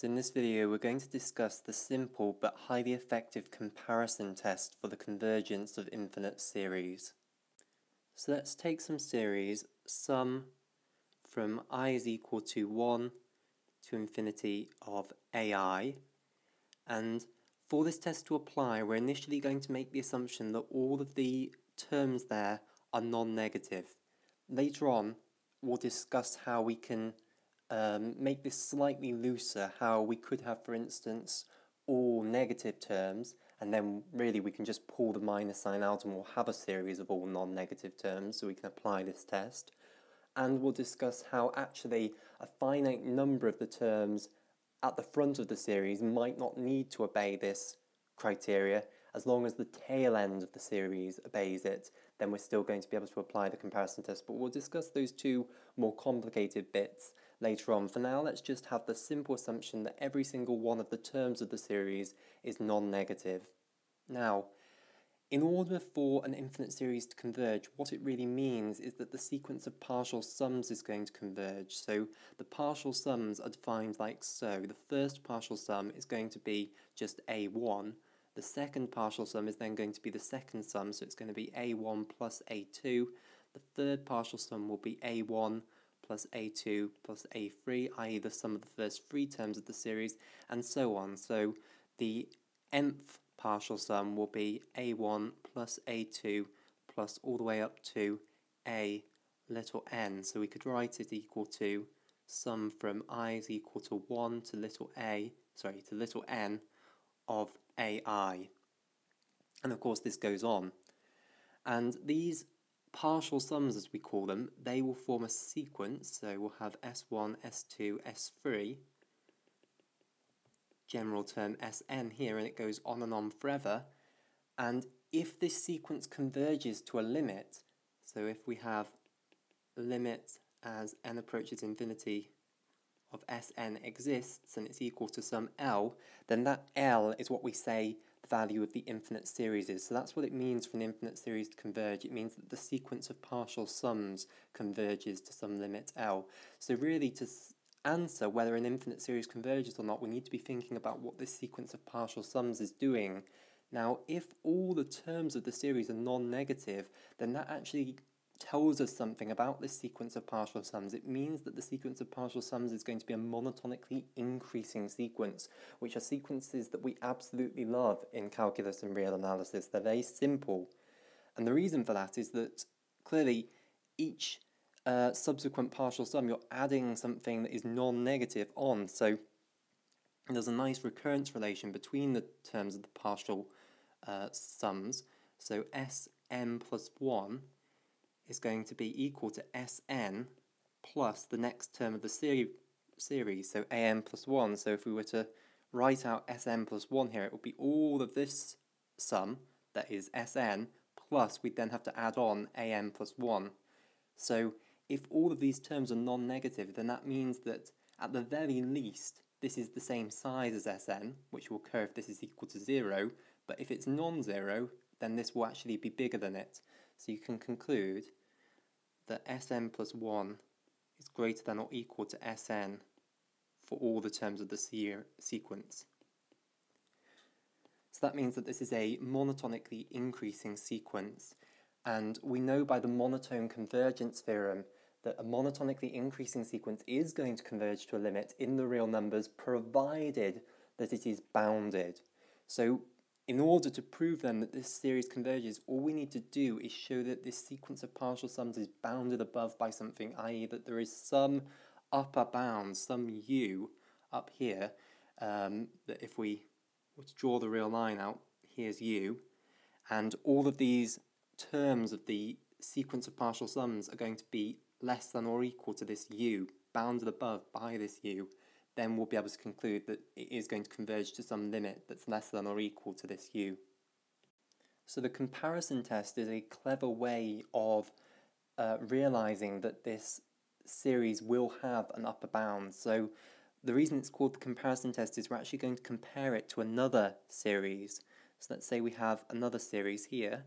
So in this video we're going to discuss the simple but highly effective comparison test for the convergence of infinite series. So let's take some series, sum from I is equal to 1 to infinity of ai, and for this test to apply we're initially going to make the assumption that all of the terms there are non-negative. Later on we'll discuss how we can make this slightly looser, how we could have, for instance, all negative terms, and then really we can just pull the minus sign out and we'll have a series of all non-negative terms, so we can apply this test. And we'll discuss how actually a finite number of the terms at the front of the series might not need to obey this criteria. As long as the tail end of the series obeys it, then we're still going to be able to apply the comparison test. But we'll discuss those two more complicated bits later on. For now, let's just have the simple assumption that every single one of the terms of the series is non-negative. Now, in order for an infinite series to converge, what it really means is that the sequence of partial sums is going to converge. So the partial sums are defined like so. The first partial sum is going to be just a1. The second partial sum is then going to be the second sum, so it's going to be a1 plus a2. The third partial sum will be a1 plus a2 plus a3, i.e. the sum of the first three terms of the series, and so on. So the nth partial sum will be a1 plus a2 plus all the way up to a little n. So we could write it equal to sum from I is equal to 1 to little n of ai. And of course this goes on. And these partial sums, as we call them, they will form a sequence. So we'll have S1, S2, S3, general term Sn here, and it goes on and on forever. And if this sequence converges to a limit, so if we have a limit as n approaches infinity of Sn exists and it's equal to some L, then that L is what we say the value of the infinite series is. So that's what it means for an infinite series to converge. It means that the sequence of partial sums converges to some limit L. So really, to answer whether an infinite series converges or not, we need to be thinking about what this sequence of partial sums is doing. Now, if all the terms of the series are non-negative, then that actually tells us something about this sequence of partial sums. It means that the sequence of partial sums is going to be a monotonically increasing sequence, which are sequences that we absolutely love in calculus and real analysis. They're very simple. And the reason for that is that clearly each subsequent partial sum, you're adding something that is non-negative on. So there's a nice recurrence relation between the terms of the partial sums. So Sn plus 1 is going to be equal to Sn plus the next term of the series, so an plus 1. So if we were to write out Sn plus 1 here, it would be all of this sum, that is Sn, plus we'd then have to add on an plus 1. So if all of these terms are non-negative, then that means that at the very least this is the same size as Sn, which will occur if this is equal to 0, but if it's non-zero, then this will actually be bigger than it. So you can conclude that Sn plus 1 is greater than or equal to Sn for all the terms of the sequence. So that means that this is a monotonically increasing sequence, and we know by the monotone convergence theorem that a monotonically increasing sequence is going to converge to a limit in the real numbers, provided that it is bounded. So in order to prove then that this series converges, all we need to do is show that this sequence of partial sums is bounded above by something, i.e. that there is some upper bound, some u up here, that if we were to draw the real line out, here's u, and all of these terms of the sequence of partial sums are going to be less than or equal to this u, bounded above by this u, then we'll be able to conclude that it is going to converge to some limit that's less than or equal to this u. So the comparison test is a clever way of realizing that this series will have an upper bound. So the reason it's called the comparison test is we're actually going to compare it to another series. So let's say we have another series here,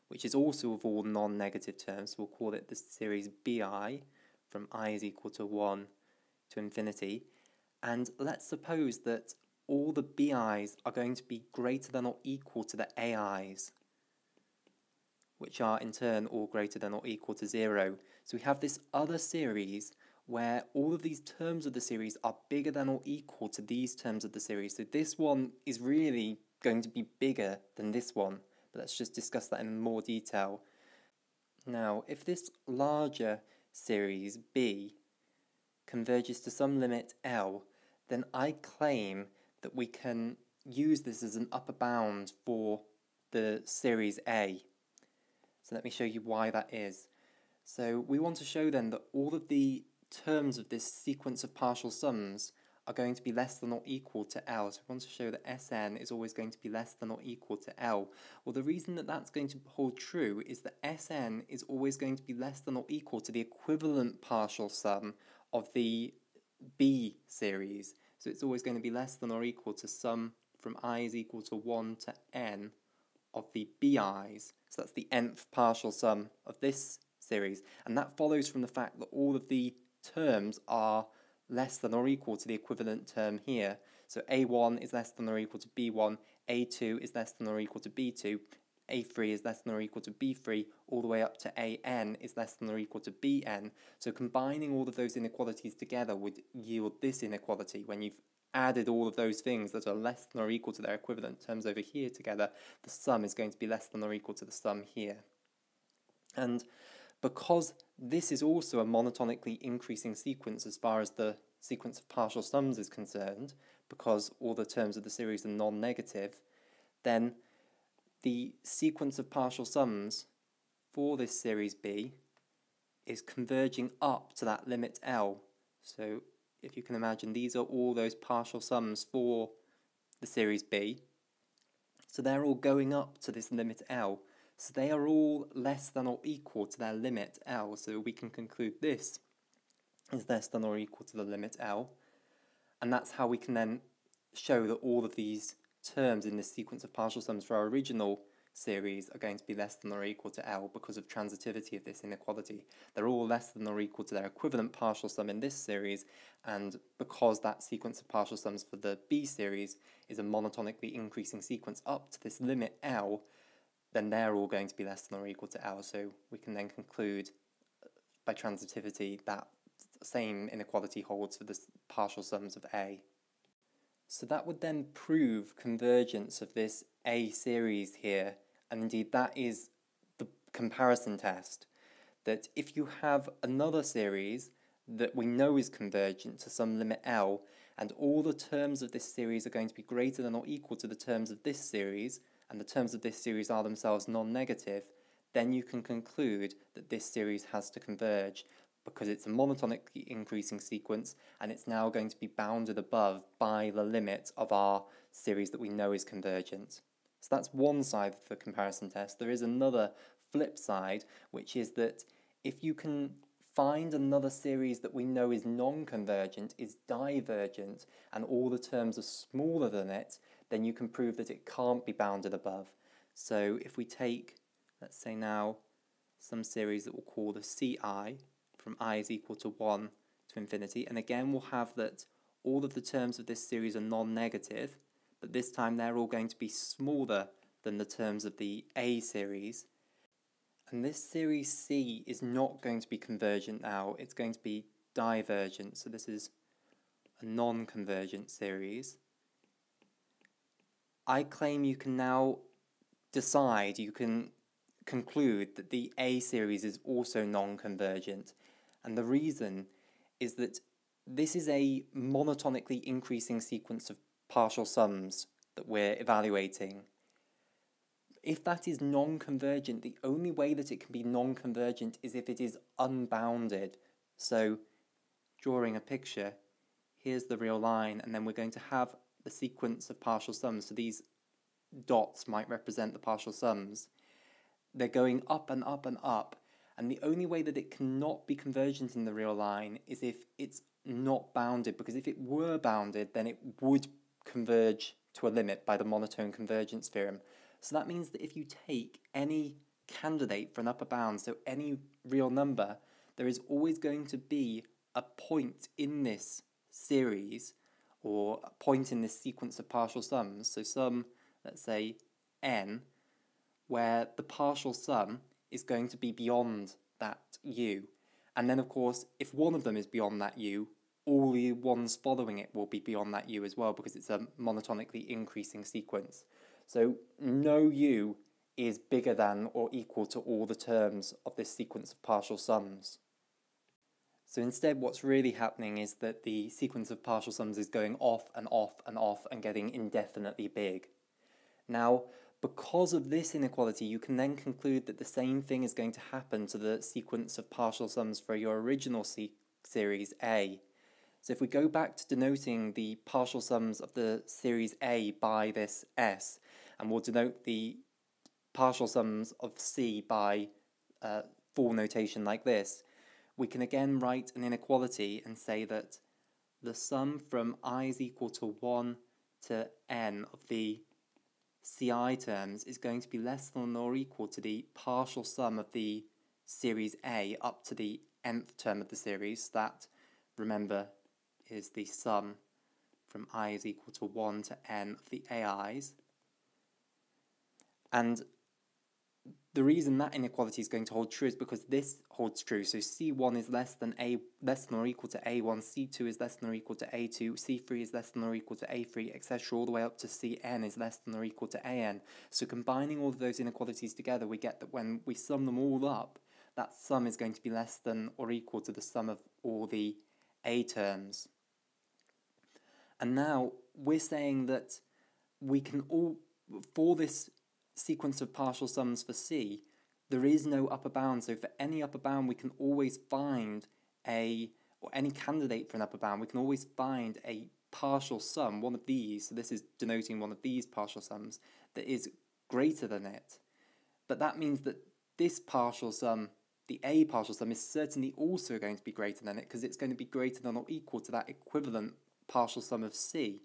which is also of all non-negative terms. So we'll call it the series bi, from I is equal to 1 to infinity. And let's suppose that all the bi's are going to be greater than or equal to the ai's, which are in turn all greater than or equal to 0. So we have this other series where all of these terms of the series are bigger than or equal to these terms of the series. So this one is really going to be bigger than this one, but let's just discuss that in more detail. Now, if this larger series B converges to some limit L, then I claim that we can use this as an upper bound for the series A. So let me show you why that is. So we want to show then that all of the terms of this sequence of partial sums are going to be less than or equal to L. So we want to show that Sn is always going to be less than or equal to L. Well, the reason that that's going to hold true is that Sn is always going to be less than or equal to the equivalent partial sum of the B series. So it's always going to be less than or equal to sum from I is equal to 1 to n of the bi's. So that's the nth partial sum of this series. And that follows from the fact that all of the terms are less than or equal to the equivalent term here. So A1 is less than or equal to B1, A2 is less than or equal to B2, A3 is less than or equal to B3, all the way up to AN is less than or equal to BN. So combining all of those inequalities together would yield this inequality. When you've added all of those things that are less than or equal to their equivalent terms over here together, the sum is going to be less than or equal to the sum here. And because this is also a monotonically increasing sequence as far as the sequence of partial sums is concerned, because all the terms of the series are non-negative, then the sequence of partial sums for this series B is converging up to that limit L. So if you can imagine, these are all those partial sums for the series B. So they're all going up to this limit L. So they are all less than or equal to their limit L. So we can conclude this is less than or equal to the limit L. And that's how we can then show that all of these terms in this sequence of partial sums for our original series are going to be less than or equal to L because of transitivity of this inequality. They're all less than or equal to their equivalent partial sum in this series, and because that sequence of partial sums for the B series is a monotonically increasing sequence up to this limit L, then they're all going to be less than or equal to L. So we can then conclude by transitivity that same inequality holds for the partial sums of A. So that would then prove convergence of this A series here, and indeed that is the comparison test, that if you have another series that we know is convergent to some limit L, and all the terms of this series are going to be greater than or equal to the terms of this series, and the terms of this series are themselves non-negative, then you can conclude that this series has to converge, because it's a monotonically increasing sequence and it's now going to be bounded above by the limit of our series that we know is convergent. So that's one side of the comparison test. There is another flip side, which is that if you can find another series that we know is non-convergent, is divergent, and all the terms are smaller than it, then you can prove that it can't be bounded above. So if we take, let's say now, some series that we'll call the CI, from I is equal to 1 to infinity, and again we'll have that all of the terms of this series are non-negative, but this time they're all going to be smaller than the terms of the A series. And this series C is not going to be convergent now, it's going to be divergent, so this is a non-convergent series. I claim you can now decide, you can conclude that the A series is also non-convergent, and the reason is that this is a monotonically increasing sequence of partial sums that we're evaluating. If that is non-convergent, the only way that it can be non-convergent is if it is unbounded. So, drawing a picture, here's the real line, and then we're going to have the sequence of partial sums. So these dots might represent the partial sums. They're going up and up and up, and the only way that it cannot be convergent in the real line is if it's not bounded, because if it were bounded, then it would converge to a limit by the monotone convergence theorem. So that means that if you take any candidate for an upper bound, so any real number, there is always going to be a point in this series or a point in this sequence of partial sums, so some, let's say, n, where the partial sum is going to be beyond that u. And then, of course, if one of them is beyond that u, all the ones following it will be beyond that u as well, because it's a monotonically increasing sequence. So no u is bigger than or equal to all the terms of this sequence of partial sums. So instead, what's really happening is that the sequence of partial sums is going off and off and off and getting indefinitely big. Now, because of this inequality, you can then conclude that the same thing is going to happen to the sequence of partial sums for your original series A. So if we go back to denoting the partial sums of the series A by this S, and we'll denote the partial sums of C by full notation like this, we can again write an inequality and say that the sum from I is equal to 1 to n of the CI terms is going to be less than or equal to the partial sum of the series A up to the nth term of the series. That, remember, is the sum from I is equal to 1 to n of the AIs. And the reason that inequality is going to hold true is because this holds true. So C1 is less than or equal to A1, C2 is less than or equal to A2, C3 is less than or equal to A3, etc., all the way up to Cn is less than or equal to An. So combining all of those inequalities together, we get that when we sum them all up, that sum is going to be less than or equal to the sum of all the A terms. And now we're saying that we can all, for this sequence of partial sums for C, there is no upper bound. So for any upper bound, we can always find or any candidate for an upper bound, we can always find a partial sum, one of these, so this is denoting one of these partial sums, that is greater than it. But that means that this partial sum, the A partial sum, is certainly also going to be greater than it, because it's going to be greater than or equal to that equivalent partial sum of C.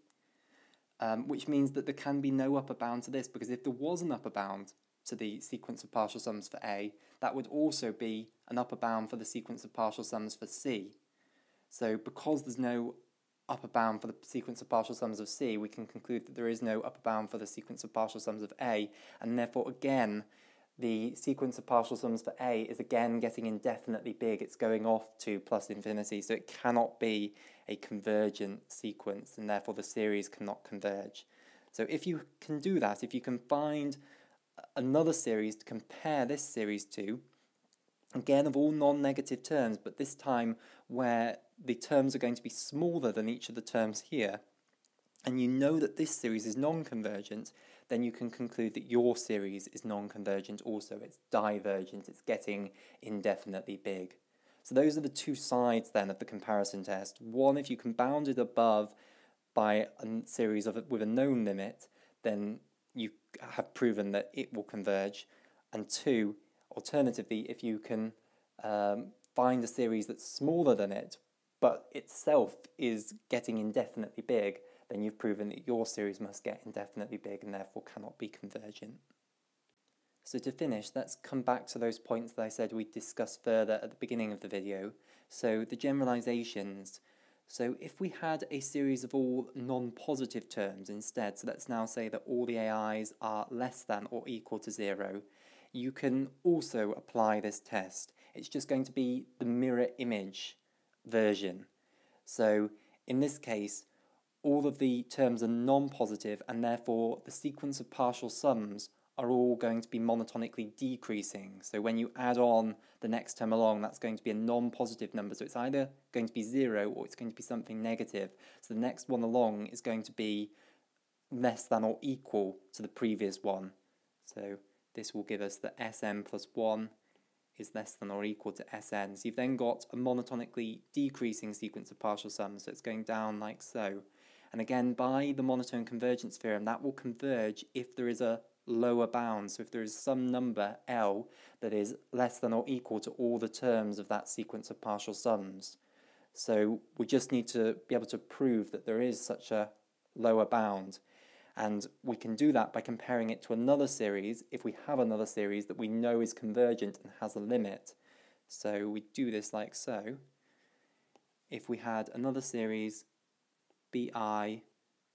Which means that there can be no upper bound to this, because if there was an upper bound to the sequence of partial sums for A, that would also be an upper bound for the sequence of partial sums for C. So because there's no upper bound for the sequence of partial sums of C, we can conclude that there is no upper bound for the sequence of partial sums of A, and therefore again the sequence of partial sums for A is again getting indefinitely big. It's going off to plus infinity, so it cannot be a convergent sequence, and therefore the series cannot converge. So if you can do that, if you can find another series to compare this series to, again of all non-negative terms, but this time where the terms are going to be smaller than each of the terms here, and you know that this series is non-convergent, then you can conclude that your series is non-convergent also. It's divergent, it's getting indefinitely big. So those are the two sides then of the comparison test. One, if you can bound it above by a series with a known limit, then you have proven that it will converge. And two, alternatively, if you can find a series that's smaller than it, but itself is getting indefinitely big, then you've proven that your series must get indefinitely big and therefore cannot be convergent. So to finish, let's come back to those points that I said we'd discuss further at the beginning of the video. So the generalizations. So if we had a series of all non-positive terms instead, so let's now say that all the AIs are less than or equal to 0, you can also apply this test. It's just going to be the mirror image version. So in this case, all of the terms are non-positive, and therefore the sequence of partial sums are all going to be monotonically decreasing. So when you add on the next term along, that's going to be a non-positive number. So it's either going to be 0 or it's going to be something negative. So the next one along is going to be less than or equal to the previous one. So this will give us that Sn plus 1 is less than or equal to Sn. So you've then got a monotonically decreasing sequence of partial sums. So it's going down like so. And again, by the monotone convergence theorem, that will converge if there is a lower bound. So if there is some number, L, that is less than or equal to all the terms of that sequence of partial sums. So we just need to be able to prove that there is such a lower bound. And we can do that by comparing it to another series, if we have another series that we know is convergent and has a limit. So we do this like so. If we had another series bi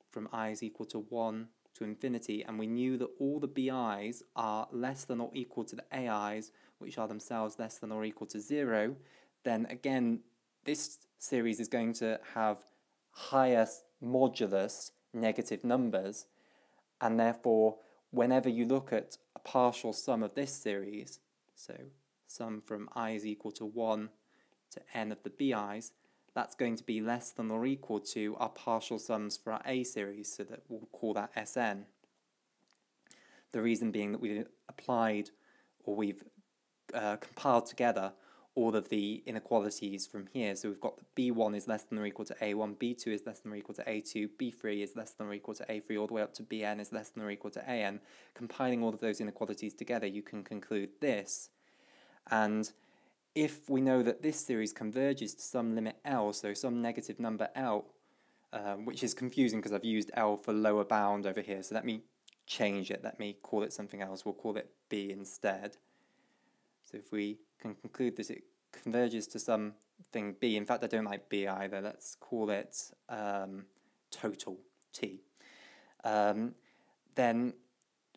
from I is equal to 1 to infinity, and we knew that all the bi's are less than or equal to the ai's, which are themselves less than or equal to 0, then again, this series is going to have higher modulus negative numbers, and therefore, whenever you look at a partial sum of this series, so sum from I is equal to 1 to n of the bi's, that's going to be less than or equal to our partial sums for our A series, so that we'll call that Sn. The reason being that we've applied, or we've compiled together all of the inequalities from here. So we've got B1 is less than or equal to A1, B2 is less than or equal to A2, B3 is less than or equal to A3, all the way up to Bn is less than or equal to An. Compiling all of those inequalities together, you can conclude this. And if we know that this series converges to some limit L, so some negative number L, which is confusing because I've used L for lower bound over here, so let me change it, let me call it something else, we'll call it B instead. So if we can conclude that it converges to something B, in fact I don't like B either, let's call it total T. Then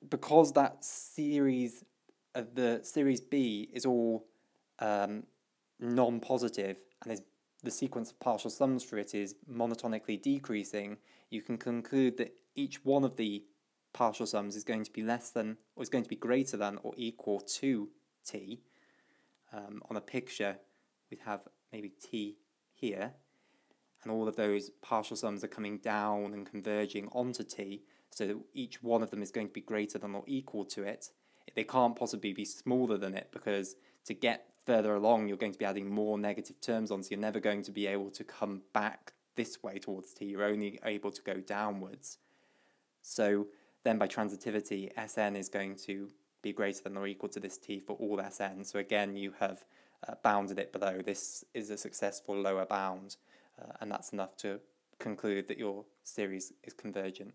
because that series, the series B is all non-positive, and the sequence of partial sums for it is monotonically decreasing, you can conclude that each one of the partial sums is going to be less than, or is going to be greater than or equal to T. On a picture, we have maybe T here, and all of those partial sums are coming down and converging onto T, so that each one of them is going to be greater than or equal to it. They can't possibly be smaller than it, because to get further along you're going to be adding more negative terms on, so you're never going to be able to come back this way towards T, you're only able to go downwards. So then by transitivity, Sn is going to be greater than or equal to this T for all Sn. So again, you have bounded it below. This is a successful lower bound, and that's enough to conclude that your series is convergent.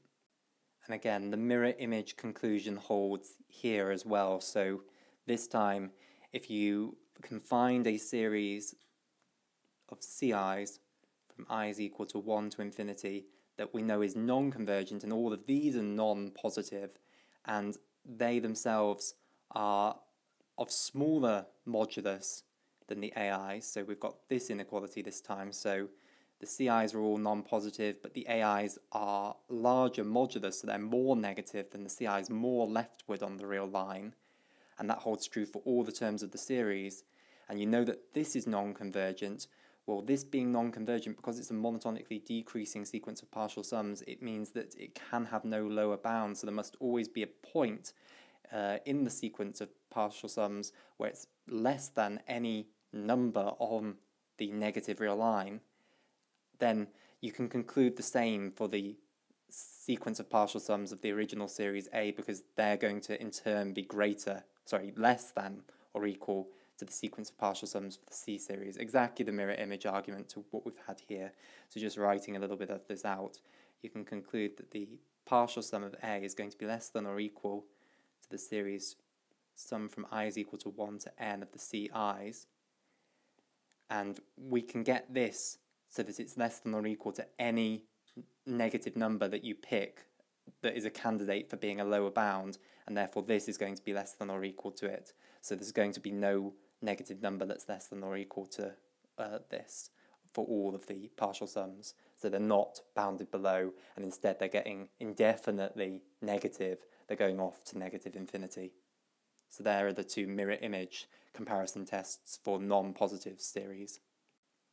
And again, the mirror image conclusion holds here as well. So this time, if you can find a series of CI's from I is equal to 1 to infinity that we know is non-convergent, and all of these are non-positive, and they themselves are of smaller modulus than the AI's, so we've got this inequality this time, so the CI's are all non-positive, but the AI's are larger modulus, so they're more negative than the CI's, more leftward on the real line, and that holds true for all the terms of the series. And you know that this is non-convergent. Well, this being non-convergent, because it's a monotonically decreasing sequence of partial sums, it means that it can have no lower bound, so there must always be a point in the sequence of partial sums where it's less than any number on the negative real line. Then you can conclude the same for the sequence of partial sums of the original series A, because they're going to in turn be less than or equal to the sequence of partial sums for the C series. Exactly the mirror image argument to what we've had here. So just writing a little bit of this out, you can conclude that the partial sum of A is going to be less than or equal to the series sum from I is equal to 1 to n of the CI's. And we can get this so that it's less than or equal to any negative number that you pick that is a candidate for being a lower bound, and therefore this is going to be less than or equal to it. So there's going to be no negative number that's less than or equal to this for all of the partial sums. So they're not bounded below, and instead they're getting indefinitely negative. They're going off to negative infinity. So there are the two mirror image comparison tests for non-positive series.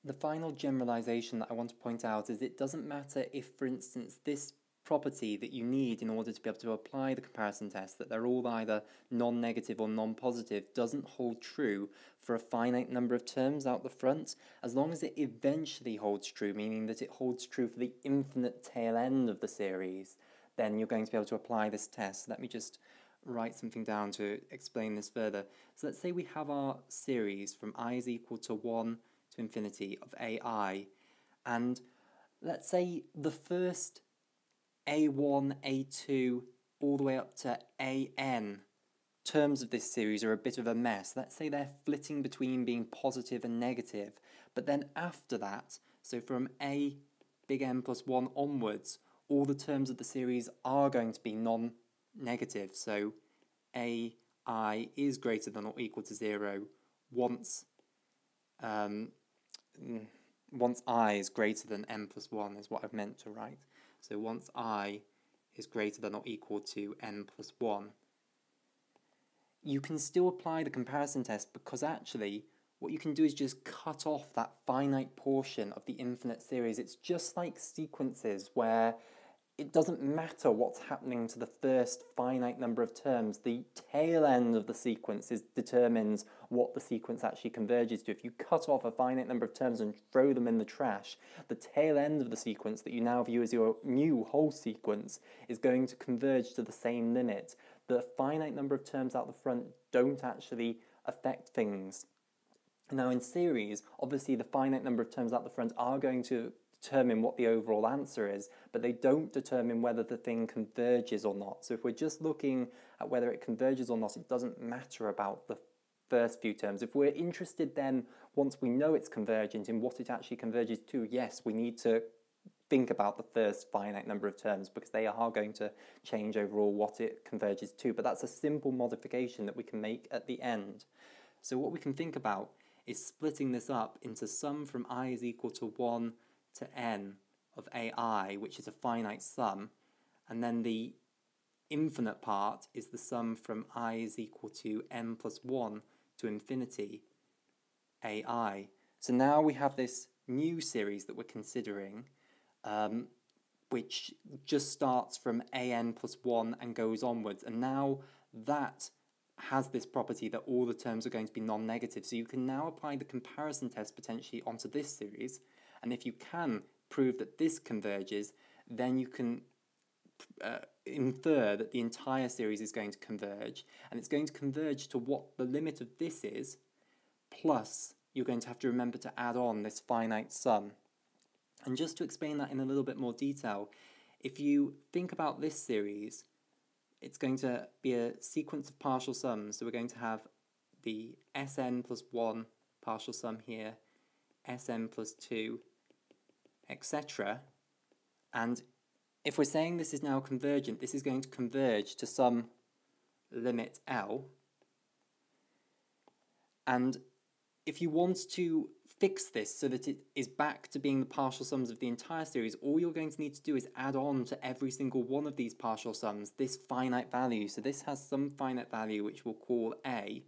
The final generalization that I want to point out is it doesn't matter if, for instance, this property that you need in order to be able to apply the comparison test, that they're all either non-negative or non-positive, doesn't hold true for a finite number of terms out the front, as long as it eventually holds true, meaning that it holds true for the infinite tail end of the series, then you're going to be able to apply this test. Let me just write something down to explain this further. So let's say we have our series from I is equal to 1 to infinity of AI, and let's say the first A1, A2, all the way up to AN terms of this series are a bit of a mess. Let's say they're flitting between being positive and negative, but then after that, so from A big N plus 1 onwards, all the terms of the series are going to be non-negative. So AI is greater than or equal to 0 once I is greater than n plus 1 is what I've meant to write. So once I is greater than or equal to n plus 1, you can still apply the comparison test, because actually what you can do is just cut off that finite portion of the infinite series. It's just like sequences where it doesn't matter what's happening to the first finite number of terms. The tail end of the sequence determines what the sequence actually converges to. If you cut off a finite number of terms and throw them in the trash, the tail end of the sequence that you now view as your new whole sequence is going to converge to the same limit. The finite number of terms out the front don't actually affect things. Now in series, obviously the finite number of terms out the front are going to determine what the overall answer is, but they don't determine whether the thing converges or not. So if we're just looking at whether it converges or not, it doesn't matter about the first few terms. If we're interested then, once we know it's convergent, in what it actually converges to, yes, we need to think about the first finite number of terms, because they are going to change overall what it converges to. But that's a simple modification that we can make at the end. So what we can think about is splitting this up into sum from I is equal to 1 to n of AI, which is a finite sum, and then the infinite part is the sum from I is equal to n plus 1 to infinity AI. So now we have this new series that we're considering, which just starts from an plus 1 and goes onwards, and now that has this property that all the terms are going to be non-negative. So you can now apply the comparison test potentially onto this series, and if you can prove that this converges, then you can infer that the entire series is going to converge, and it's going to converge to what the limit of this is, plus you're going to have to remember to add on this finite sum. And just to explain that in a little bit more detail, if you think about this series, it's going to be a sequence of partial sums. So we're going to have the Sn plus 1 partial sum here, Sn plus 2, etc. And if we're saying this is now convergent, this is going to converge to some limit L. And if you want to fix this so that it is back to being the partial sums of the entire series, all you're going to need to do is add on to every single one of these partial sums this finite value. So this has some finite value which we'll call A.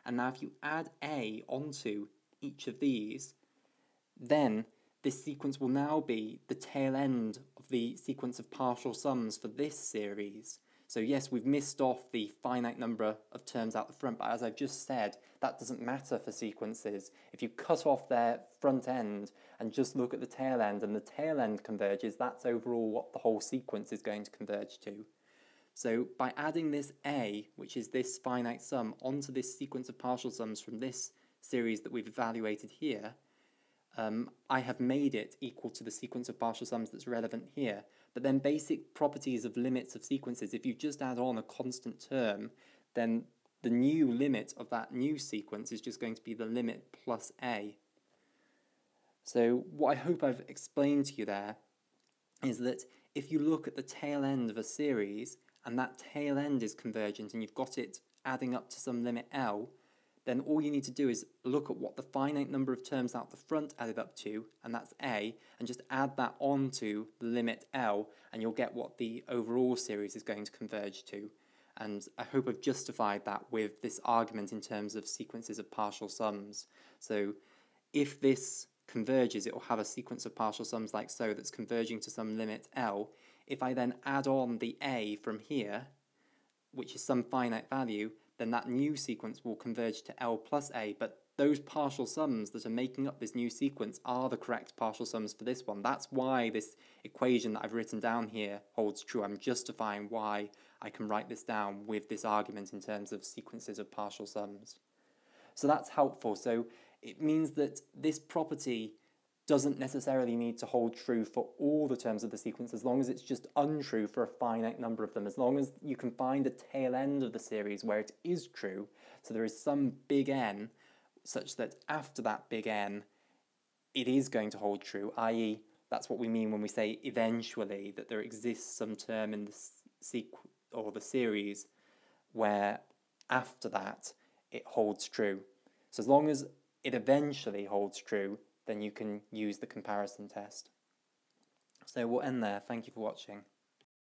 And now if you add A onto each of these, then this sequence will now be the tail end of the sequence of partial sums for this series. So yes, we've missed off the finite number of terms out the front, but as I've just said, that doesn't matter for sequences. If you cut off their front end and just look at the tail end, and the tail end converges, that's overall what the whole sequence is going to converge to. So by adding this A, which is this finite sum, onto this sequence of partial sums from this series that we've evaluated here, I have made it equal to the sequence of partial sums that's relevant here. But then basic properties of limits of sequences, if you just add on a constant term, then the new limit of that new sequence is just going to be the limit plus A. So what I hope I've explained to you there is that if you look at the tail end of a series, and that tail end is convergent, and you've got it adding up to some limit L, then all you need to do is look at what the finite number of terms out the front added up to, and that's A, and just add that on to the limit L, and you'll get what the overall series is going to converge to. And I hope I've justified that with this argument in terms of sequences of partial sums. So if this converges, it will have a sequence of partial sums like so that's converging to some limit L. If I then add on the A from here, which is some finite value, then that new sequence will converge to L plus A, but those partial sums that are making up this new sequence are the correct partial sums for this one. That's why this equation that I've written down here holds true. I'm justifying why I can write this down with this argument in terms of sequences of partial sums. So that's helpful. So it means that this property doesn't necessarily need to hold true for all the terms of the sequence, as long as it's just untrue for a finite number of them, as long as you can find a tail end of the series where it is true, so there is some big N such that after that big N it is going to hold true, i.e. That's what we mean when we say eventually, that there exists some term in the series where after that it holds true. So as long as it eventually holds true, then you can use the comparison test. So we'll end there. Thank you for watching.